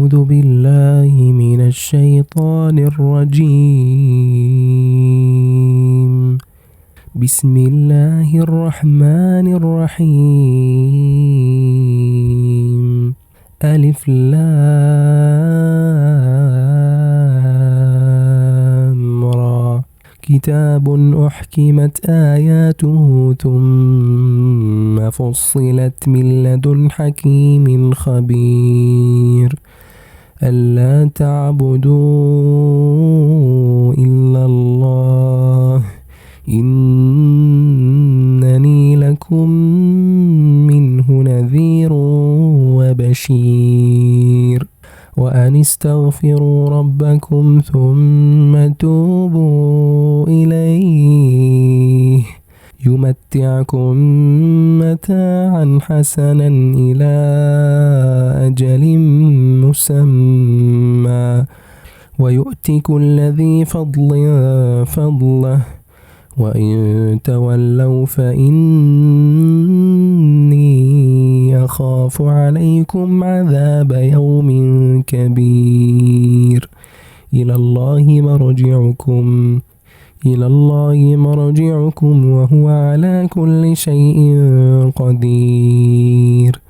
أعوذ بالله من الشيطان الرجيم. بسم الله الرحمن الرحيم. ألف لام را. كتاب أحكمت آياته ثم فصلت من لدن حكيم خبير. ألا تعبدوا إلا الله إنني لكم منه نذير وبشير. وأن استغفروا ربكم ثم توبوا إليه يمتعكم متاعا حسنا إلى أجل مسمى ويؤتي كل ذي فضل فضله وإن تولوا فإني أخاف عليكم عذاب يوم كبير. إلى الله مرجعكم وهو على كل شيء قدير.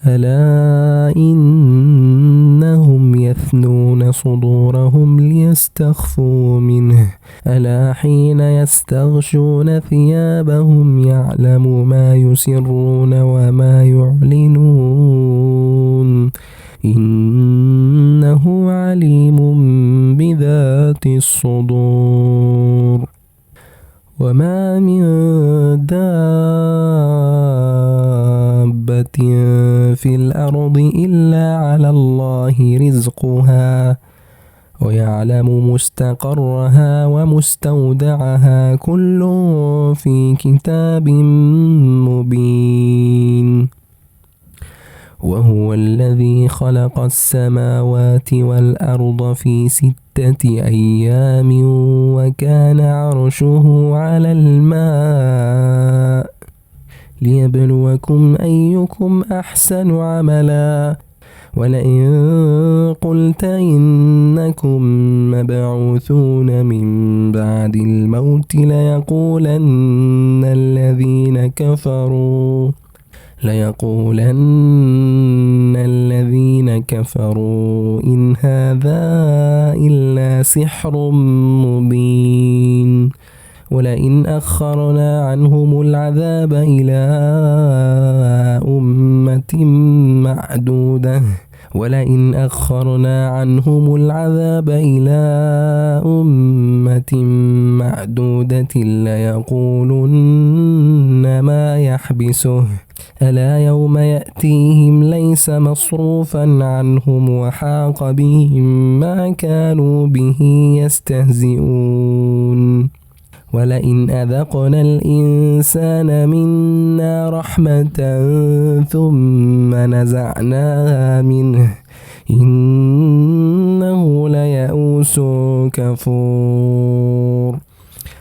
ألا إنهم يثنون صدورهم ليستخفوا منه ألا حين يستغشون ثيابهم يعلم ما يسرون وما يعلنون إنه عليم بذات الصدور. وما من دابة في الأرض إلا على الله رزقها ويعلم مستقرها ومستودعها كل في كتاب مبين. وهو الذي خلق السماوات والأرض في 6 أيام وكان عرشه على الماء ليبلوكم أيكم أحسن عملا. ولئن قلت إنكم مبعوثون من بعد الموت ليقولن الذين كفروا إن هذا إلا سحر مبين. ولئن أخرنا عنهم العذاب إلى أمة معدودة ليقولن ما يحبسه ألا يوم يأتيهم ليس مصروفا عنهم وحاق بهم ما كانوا به يستهزئون. ولئن أذقنا الإنسان منا رحمة ثم نزعناها منه إنه ليئوس كفور.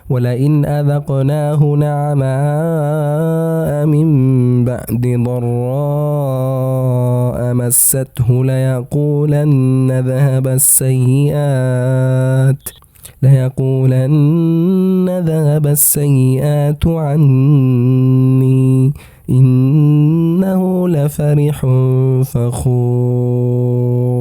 ولئن أذقناه نعماء من بعد ضراء مسته ليقولن ذهب السيئات عني إنه لفرح فخور.